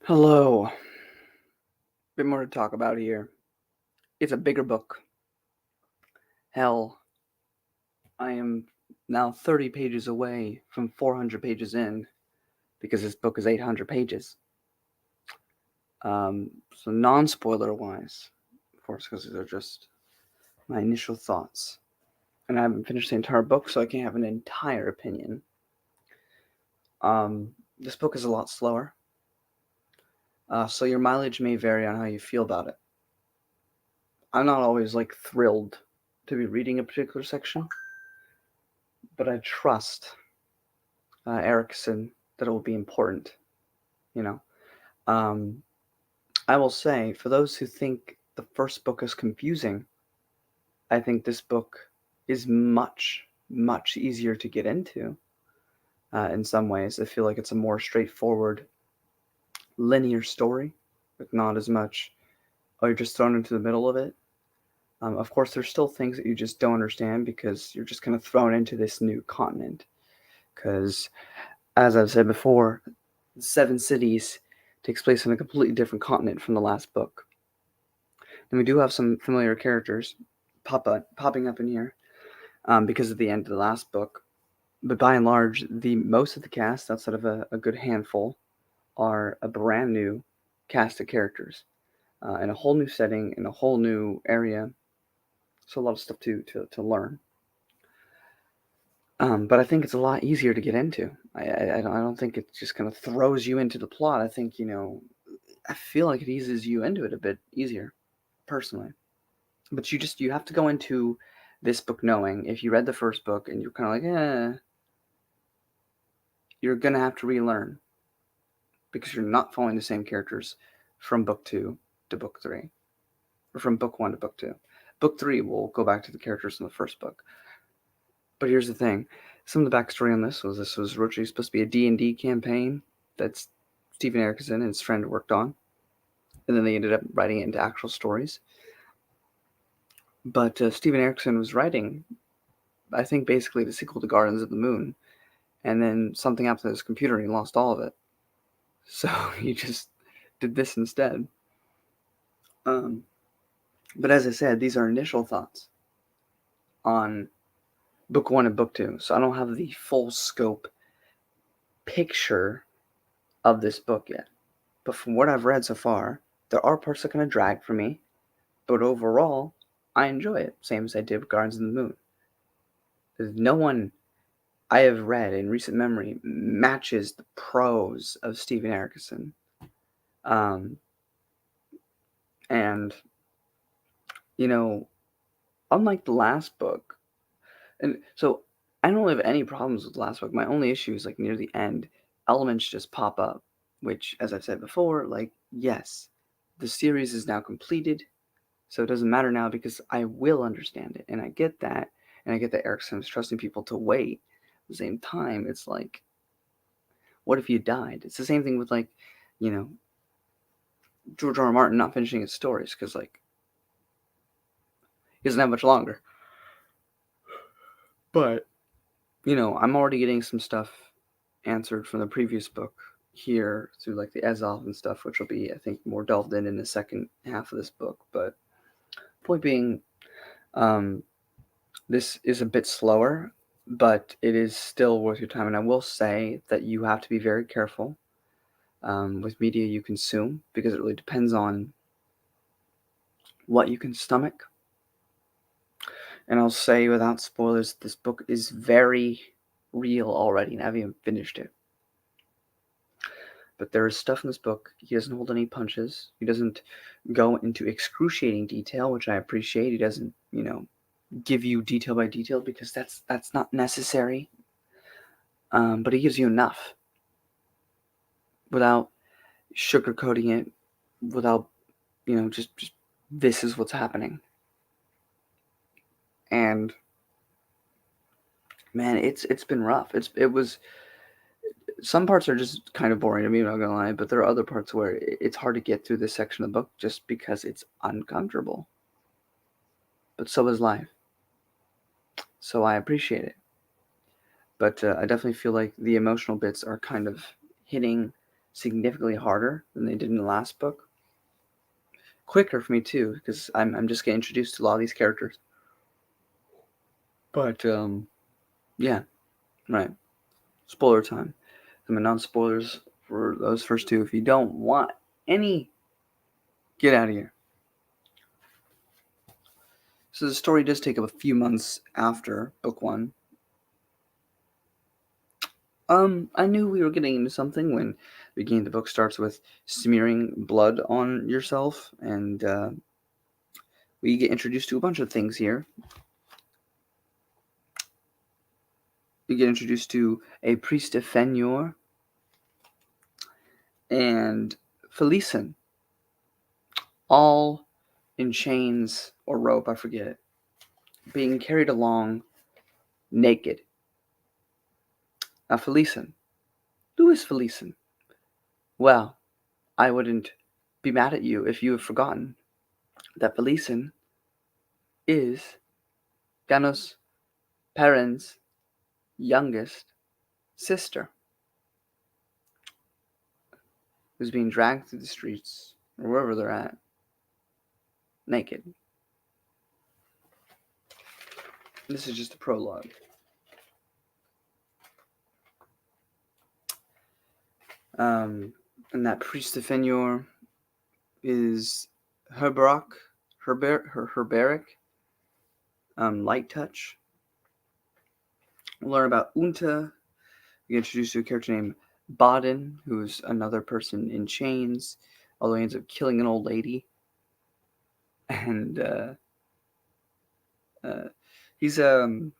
Hello. Bit more to talk about here. It's a bigger book. Hell, I am now 30 pages away from 400 pages in because this book is 800 pages. So non-spoiler wise, of course, because these are just my initial thoughts. And I haven't finished the entire book, so I can't have an entire opinion. This book is a lot slower. So your mileage may vary on how you feel about it. I'm not always thrilled to be reading a particular section, but I trust Erickson that it will be important. You know, um, I will say for those who think the first book is confusing, I think this book is much easier to get into. In some ways, I feel like it's a more straightforward, linear story, with not as much. Oh, you're just thrown into the middle of it. Of course, there's still things that you just don't understand because you're just kind of thrown into this new continent. Because, as I've said before, Seven Cities takes place on a completely different continent from the last book. And we do have some familiar characters popping up in here because of the end of the last book. But by and large, the most of the cast, outside of a good handful, are a brand new cast of characters in a whole new setting, in a whole new area. So a lot of stuff to learn. But I think it's a lot easier to get into. I don't think it just kind of throws you into the plot. I think, I feel like it eases you into it a bit easier, personally. But you have to go into this book knowing if you read the first book and you're kind of like, you're going to have to relearn because you're not following the same characters from book 2 to book 3, or from book 1 to book 2. Book 3 will go back to the characters in the first book. But here's the thing. Some of the backstory on this was originally supposed to be a D&D campaign that Steven Erikson and his friend worked on. And then they ended up writing it into actual stories. But Steven Erikson was writing, I think, basically the sequel to Gardens of the Moon. And then something happened to his computer and he lost all of it. So he just did this instead. But as I said, these are initial thoughts on book 1 and book 2. So I don't have the full scope picture of this book yet. But from what I've read so far, there are parts that kind of drag for me. But overall, I enjoy it, same as I did with Gardens of the Moon. There's no one I have read in recent memory matches the prose of Steven Erikson. And, unlike the last book, and so I don't have any problems with the last book. My only issue is near the end, elements just pop up, which, as I've said before, yes, the series is now completed, so it doesn't matter now because I will understand it, and I get that, and I get that Erikson is trusting people to wait. At the same time, it's like, what if you died? It's the same thing with George R. R. Martin not finishing his stories because he doesn't have much longer. But I'm already getting some stuff answered from the previous book here through the Ezov and stuff, which will be, I think, more delved in the second half of this book. But point being, this is a bit slower, but it is still worth your time. And I will say that you have to be very careful with media you consume because it really depends on what you can stomach. And I'll say without spoilers, this book is very real already, and I haven't even finished it. But there is stuff in this book. He doesn't hold any punches. He doesn't go into excruciating detail, which I appreciate. He doesn't, give you detail by detail because that's not necessary. But he gives you enough without sugarcoating it, without, just this is what's happening. And man, it's been rough. It was some parts are just kind of boring to me, I'm not gonna lie, but there are other parts where it's hard to get through this section of the book just because it's uncomfortable. But so is life. So I appreciate it. But I definitely feel like the emotional bits are kind of hitting significantly harder than they did in the last book. Quicker for me too, because I'm just getting introduced to a lot of these characters. But yeah, right. Spoiler time. Some non-spoilers for those first two. If you don't want any, get out of here. So the story does take up a few months after book one. I knew we were getting into something when the beginning of the book starts with smearing blood on yourself, and we get introduced to a bunch of things here. We get introduced to a priest of Fenyor and Felicen, all in chains or rope, I forget, being carried along naked. Now, Felicen. Who is Felicen? Well, I wouldn't be mad at you if you have forgotten that Felicen is Ganos Perrin's youngest sister, who's being dragged through the streets, or wherever they're at, naked. This is just a prologue. And that priest of Fenyor is Herberic, light touch. We'll learn about Unta. We get introduced to a character named Baden, who's another person in chains, although he ends up killing an old lady. And he's a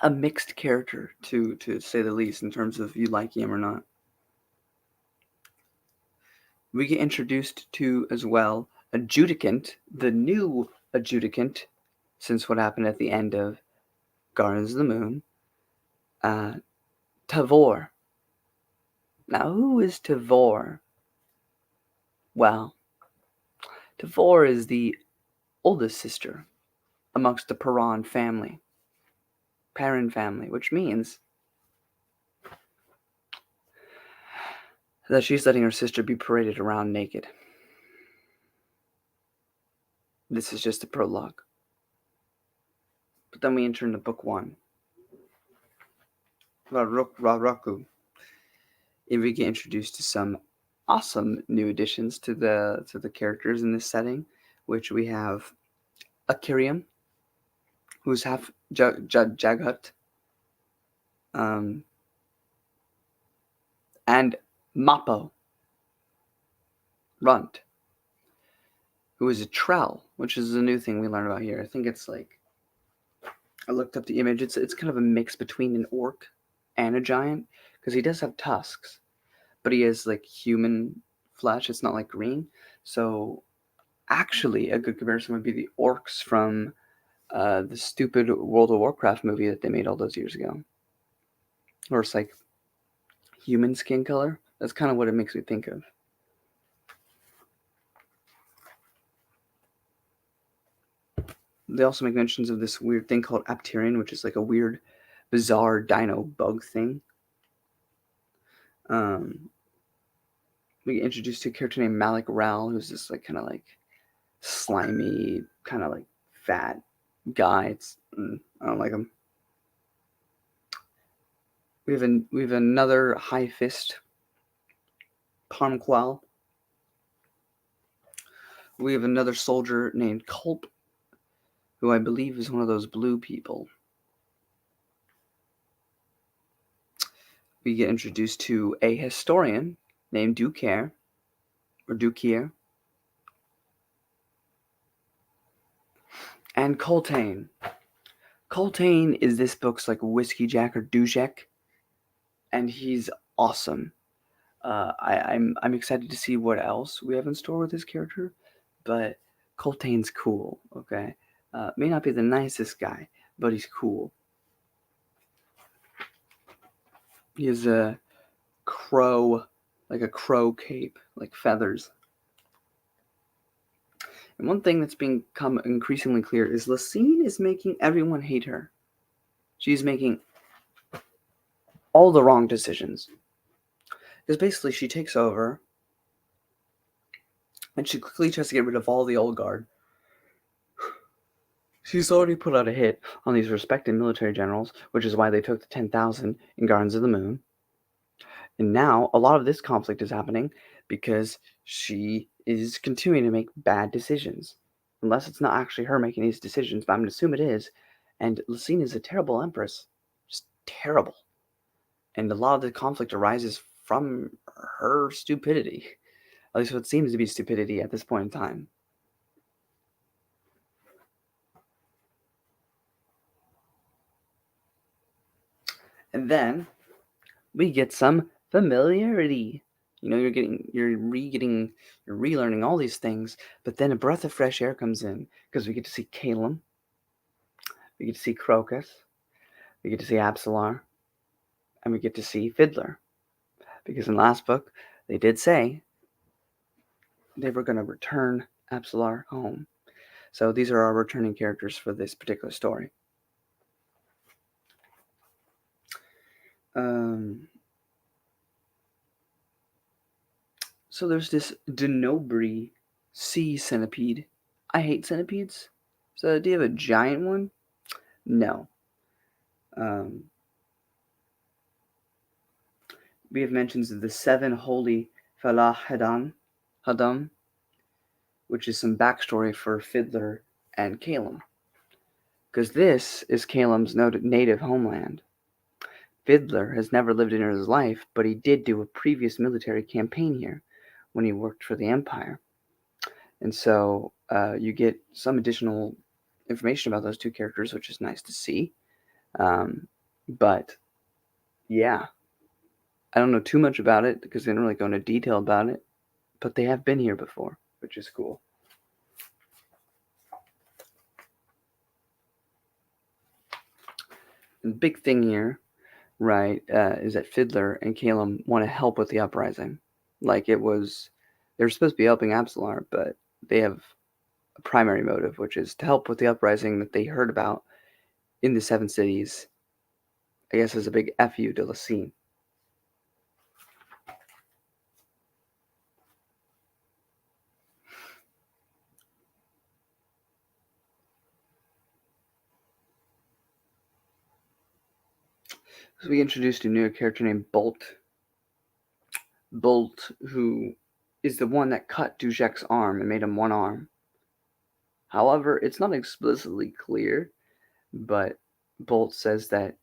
mixed character, to say the least, in terms of you like him or not. We get introduced to, as well, Adjudicant, the new Adjudicant, since what happened at the end of Gardens of the Moon, Tavor. Now, who is Tavor? Well, Tavor is the oldest sister amongst the Perrin family, which means that she's letting her sister be paraded around naked. This is just a prologue. But then we enter into book one. Raku. And we get introduced to some awesome new additions to the characters in this setting, which we have Akiriam, who's half Jaghut, and Mappo Runt, who is a Trell, which is a new thing we learn about here. I think it's like, I looked up the image. It's kind of a mix between an orc and a giant, because he does have tusks, but he has like human flesh. It's not like green. So actually, a good comparison would be the orcs from the stupid World of Warcraft movie that they made all those years ago, or it's like human skin color. That's kind of what it makes me think of. They also make mentions of this weird thing called Apterion, which is like a weird, bizarre dino bug thing. We get introduced to a character named Malik Ral, who's this like kind of like slimy, kind of like fat guy. I don't like him. We have another High Fist, Parmqual. We have another soldier named Culp, who I believe is one of those blue people. We get introduced to a historian named Dukier, and Coltane. Coltane is this book's like Whiskey Jack or Dujek, and he's awesome. I'm excited to see what else we have in store with this character, but Coltane's cool. Okay, may not be the nicest guy, but he's cool. He has a crow, like a crow cape, like feathers. And one thing that's become increasingly clear is Lacine is making everyone hate her. She's making all the wrong decisions. Because basically she takes over and she quickly tries to get rid of all the old guard. She's already put out a hit on these respected military generals, which is why they took the 10,000 in Gardens of the Moon. And now a lot of this conflict is happening because she is continuing to make bad decisions. Unless it's not actually her making these decisions, but I'm going to assume it is. And Lucine is a terrible empress. Just terrible. And a lot of the conflict arises from her stupidity. At least what seems to be stupidity at this point in time. And then we get some familiarity. You know, you're relearning all these things, but then a breath of fresh air comes in because we get to see Calum, we get to see Crocus, we get to see Absalar, and we get to see Fiddler. Because in the last book, they did say they were going to return Absalar home. So these are our returning characters for this particular story. So there's this Denobri sea centipede. I hate centipedes. So do you have a giant one? No. We have mentions of the 7 holy Falahadam, which is some backstory for Fiddler and Calum. Because this is Calum's native homeland. Fiddler has never lived in his life, but he did do a previous military campaign here when he worked for the Empire. And so you get some additional information about those two characters, which is nice to see. But yeah, I don't know too much about it because they didn't really go into detail about it, but they have been here before, which is cool. And the big thing here, right, is that Fiddler and Calum want to help with the uprising. Like they were supposed to be helping Absalar, but they have a primary motive, which is to help with the uprising that they heard about in the 7 cities. I guess as a big FU to Lucine. So we introduced a new character named Bolt. Bolt, who is the one that cut Duzek's arm and made him one arm. However, it's not explicitly clear, but Bolt says that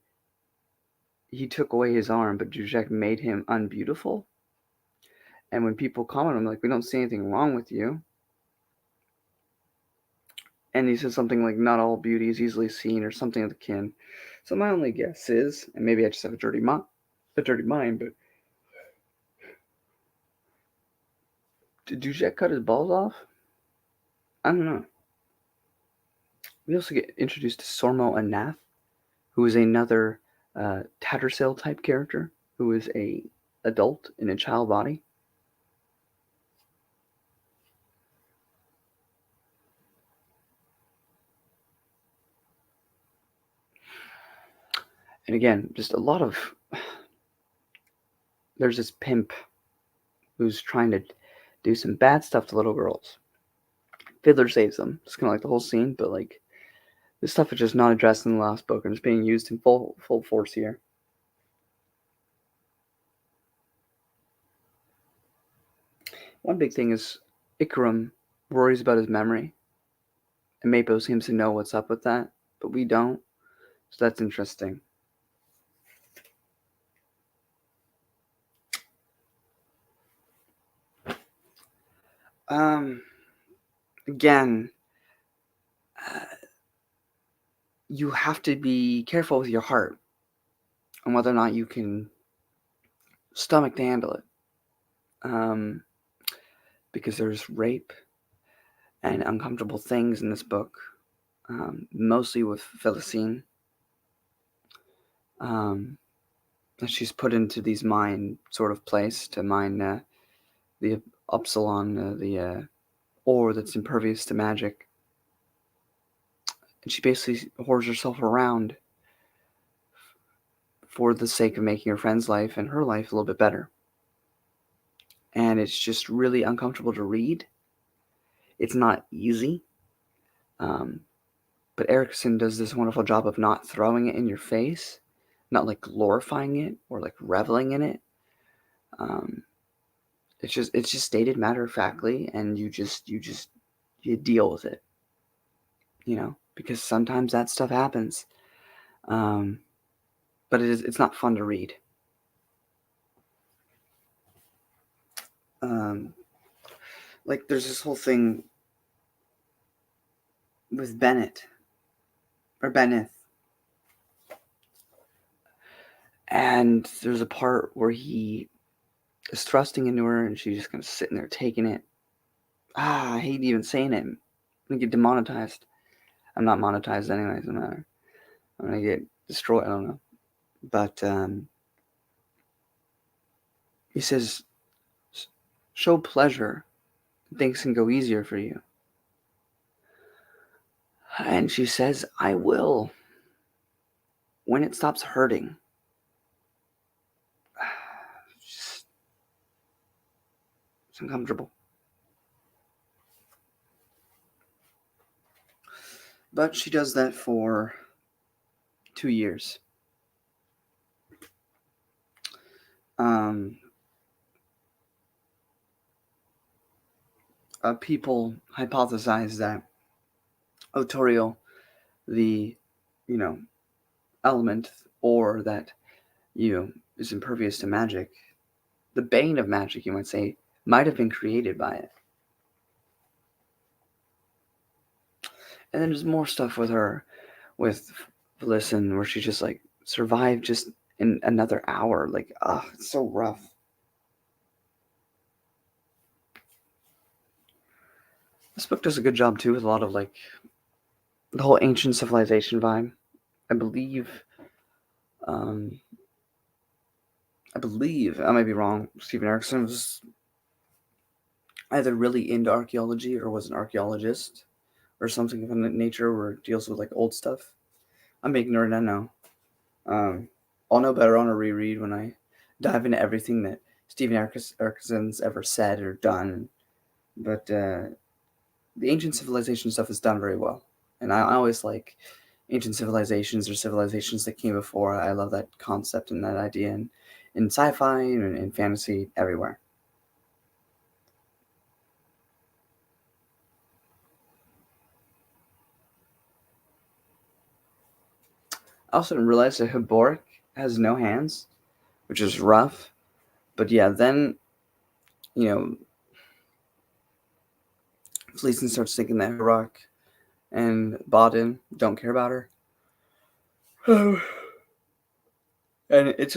he took away his arm, but Duzek made him unbeautiful. And when people comment on him, like, we don't see anything wrong with you. And he says something like, not all beauty is easily seen, or something of the kin. So my only guess is, and maybe I just have a dirty mind, but did Duzek cut his balls off? I don't know. We also get introduced to Sormo Anath, who is another Tattersail type character, who is a adult in a child body. And again, just a lot of... There's this pimp who's trying to do some bad stuff to little girls. Fiddler saves them. It's kind of like the whole scene, but like this stuff is just not addressed in the last book and it's being used in full force here. One big thing is Ikram worries about his memory, and Mapo seems to know what's up with that, but we don't. So that's interesting. Again, you have to be careful with your heart on whether or not you can stomach to handle it. Because there's rape and uncomfortable things in this book, mostly with Felicine. She's put into these mine sort of place to mine the Upsilon, the ore that's impervious to magic. And she basically whores herself around for the sake of making her friend's life and her life a little bit better. and it's just really uncomfortable to read. It's not easy. But Erickson does this wonderful job of not throwing it in your face, not like glorifying it or like reveling in it. It's just stated matter of factly, and you deal with it, because sometimes that stuff happens. But it's not fun to read. Like there's this whole thing with Bennett and there's a part where he is thrusting into her and she's just kind of sitting there taking it. I hate even saying it. I'm gonna get demonetized. I'm not monetized anyway, doesn't matter. I'm gonna get destroyed, I don't know. But he says, show pleasure, things can go easier for you. And she says, I will, when it stops hurting. It's uncomfortable. But she does that for 2 years. People hypothesize that Otorial, the, element, or that, is impervious to magic, the bane of magic, you might say, might have been created by it. And then there's more stuff with her, with Felicin, where she just like survived just in another hour. Like, it's so rough. This book does a good job too with a lot of like the whole ancient civilization vibe. I believe, I might be wrong, Stephen Erickson was either really into archaeology or was an archaeologist or something of that nature where it deals with like old stuff. I'm ignorant, I know. I'll know better on a reread when I dive into everything that Stephen Erickson's ever said or done. But the ancient civilization stuff is done very well. And I always like ancient civilizations or civilizations that came before. I love that concept and that idea in sci-fi and in fantasy, everywhere. I also didn't realize that Hiboric has no hands, which is rough. But yeah, then, Fleeson starts thinking that Hiboric and Bodin don't care about her. And it's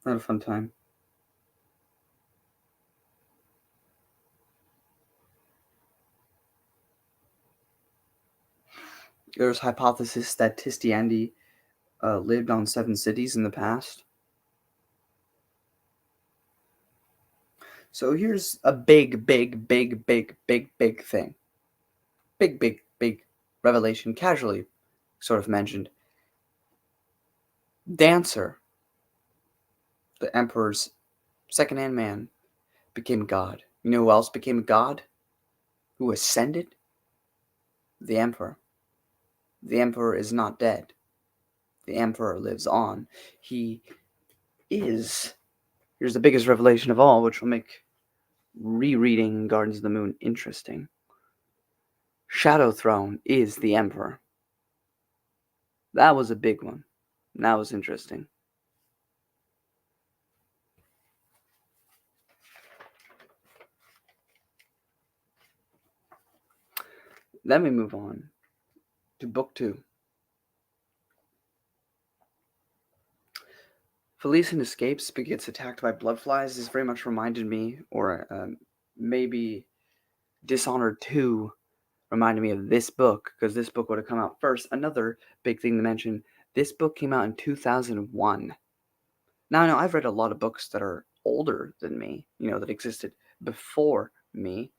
not a fun time. There's hypothesis that Tistiandi lived on 7 cities in the past. So here's a big thing. Big revelation, casually sort of mentioned. Dancer, the Emperor's second-hand man, became god. You know who else became god? Who ascended? The Emperor. The Emperor is not dead. The Emperor lives on. He is. Here's the biggest revelation of all, which will make rereading Gardens of the Moon interesting. Shadow Throne is the Emperor. That was a big one. That was interesting. Then we move on to book 2. Felicin escapes but gets attacked by bloodflies. This very much reminded me, or maybe Dishonored 2 reminded me of this book, because this book would have come out first. Another big thing to mention, this book came out in 2001. Now, I know I've read a lot of books that are older than me, that existed before me.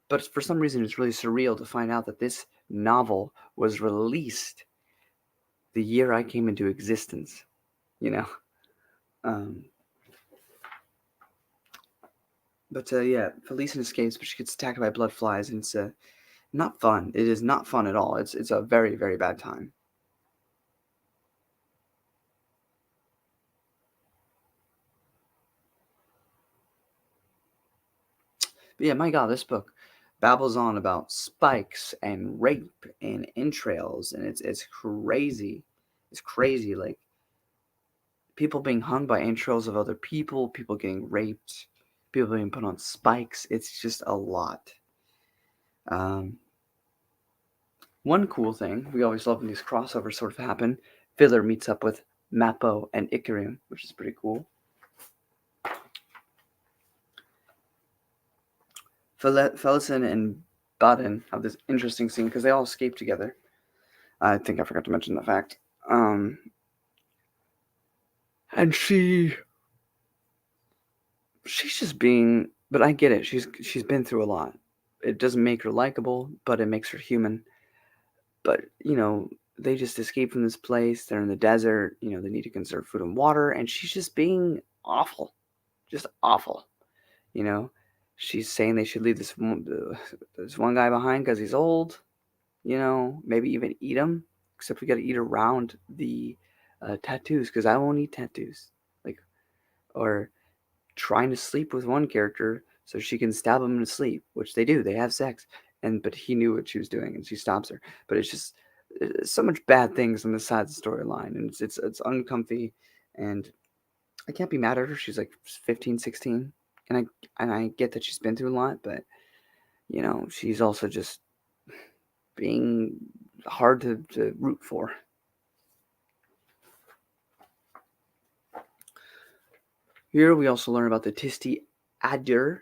But for some reason, it's really surreal to find out that this novel was released the year I came into existence, But yeah, Felicity escapes, but she gets attacked by blood flies, and it's not fun. It is not fun at all. It's a very, very bad time. But yeah, my God, this book babbles on about spikes and rape and entrails, and it's crazy. It's crazy. Like people being hung by entrails of other people, people getting raped, people being put on spikes. It's just a lot. Um, One cool thing we always love when these crossovers sort of happen. Filler meets up with Mappo and Ikarim, which is pretty cool. Felicin and Baden have this interesting scene because they all escape together. I think I forgot to mention the fact. And she's just being, but I get it. She's been through a lot. It doesn't make her likable, but it makes her human. But they just escape from this place. They're in the desert. They need to conserve food and water, and she's just being awful, just awful. You know, she's saying they should leave this one guy behind because he's old. Maybe even eat him. Except we got to eat around the tattoos because I won't eat tattoos. Like, or trying to sleep with one character so she can stab him in his sleep, which they do. They have sex, but he knew what she was doing, and she stops her. But it's just so much bad things on the side of the storyline, and it's uncomfy, and I can't be mad at her. She's like 15, 16, and I get that she's been through a lot, but she's also just being hard to root for. Here we also learn about the Tisti Adir,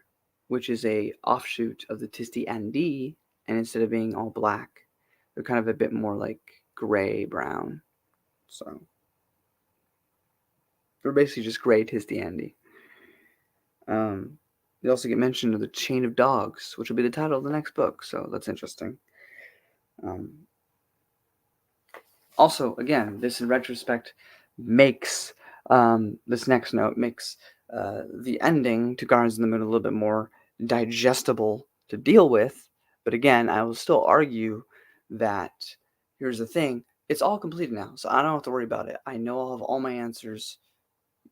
which is a offshoot of the Tisti Andi, and instead of being all black, they're kind of a bit more like gray brown. So they're basically just gray Tisti Andi. They also get mentioned of the Chain of Dogs, which will be the title of the next book. So that's interesting. Um, Also, again, this in retrospect makes this next note makes the ending to Gardens in the Moon a little bit more digestible to deal with. But again, I will still argue that here's the thing: it's all completed now, so I don't have to worry about it. I know I'll have all my answers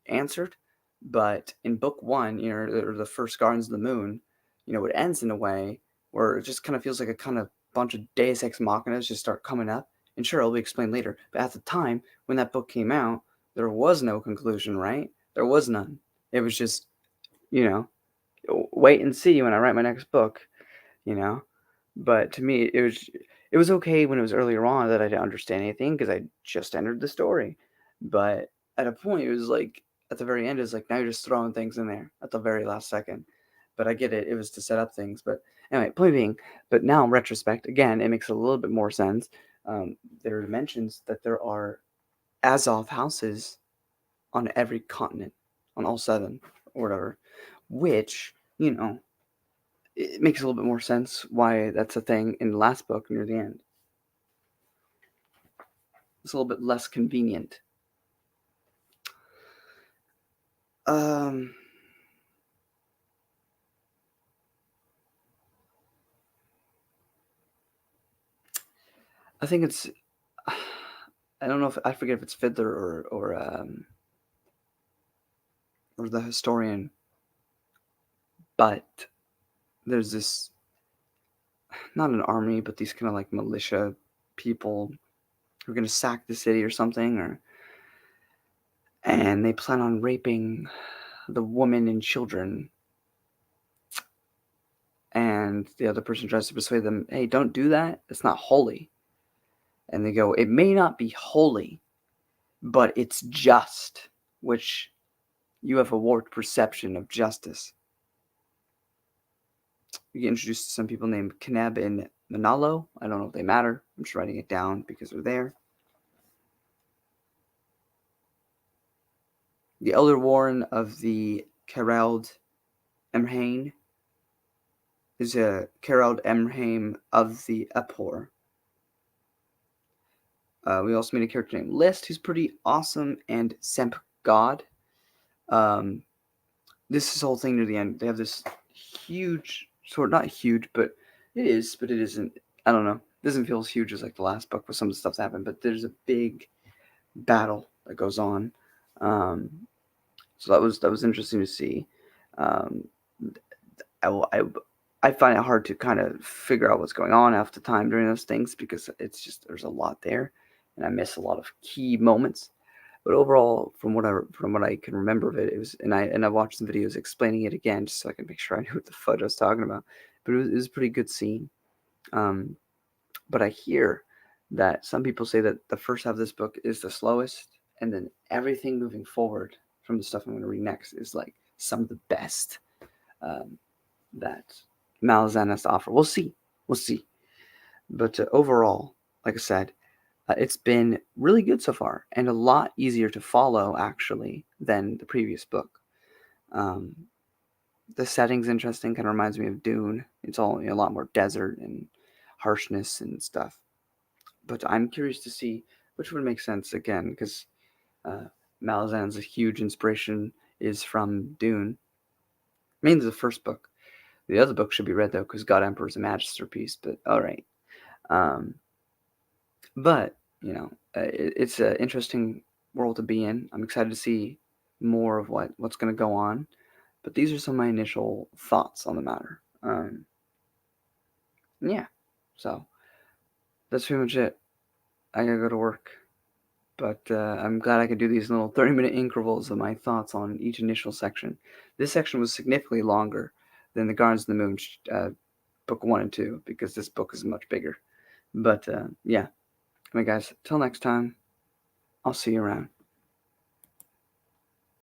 answered. But in book one, or the first Gardens of the Moon, it ends in a way where it just kind of feels like a kind of bunch of Deus Ex Machinas just start coming up. And sure, it'll be explained later. But at the time when that book came out, there was no conclusion, right? There was none. It was just, you know, wait and see when I write my next book, you know. But to me, it was okay when it was earlier on that I didn't understand anything because I just entered the story. But at a point, it was like at the very end, it's like now you're just throwing things in there at the very last second. But I get it; it was to set up things. But anyway, point being, but now in retrospect, again, it makes a little bit more sense. There are mentions that there are Azov houses on every continent, on all seven or whatever, which it makes a little bit more sense why that's a thing in the last book near the end. It's a little bit less convenient. Um, I think it's. I don't know if I forget if it's Fiddler or the historian, but there's this not an army, but these kind of like militia people who are going to sack the city or something, and they plan on raping the women and children. And the other person tries to persuade them, hey, don't do that. It's not holy. And they go, it may not be holy, but it's just, which you have a warped perception of justice. You get introduced to some people named Keneb and Manalo. I don't know if they matter. I'm just writing it down because they're there. The Elder Warren of the Kerald Emhain is a Kerald Emhaim of the Epor. We also meet a character named List, who's pretty awesome, and Semp God. This whole thing near the end, they have this huge, sort not huge, but it is, but it isn't. I don't know. It doesn't feel as huge as like the last book with some of the stuff that happened, but there's a big battle that goes on. Um, so that was interesting to see. Um, I, I I find it hard to kind of figure out what's going on half the time during those things because it's just there's a lot there, and I miss a lot of key moments. But overall, from what I can remember of it, it was and I watched some videos explaining it again just so I could make sure I knew what the fudge I was talking about. But it was a pretty good scene. Um, but I hear that some people say that the first half of this book is the slowest, and then everything moving forward from the stuff I'm going to read next is like some of the best um, that Malazan has to offer. We'll see. We'll see. But overall, like I said, it's been really good so far and a lot easier to follow actually than the previous book. Um, the setting's interesting, kind of reminds me of Dune. It's all a lot more desert and harshness and stuff. But I'm curious to see which would make sense again because uh, Malazan's a huge inspiration is from Dune. Mainly the first book. The other book should be read though because God Emperor is a masterpiece. But all right. Um, but it's an interesting world to be in. I'm excited to see more of what's going to go on. But these are some of my initial thoughts on the matter. Yeah. So that's pretty much it. I gotta go to work. But I'm glad I could do these little 30-minute intervals of my thoughts on each initial section. This section was significantly longer than the Gardens of the Moon book 1 and 2 because this book is much bigger. But yeah, I mean, guys, till next time, I'll see you around.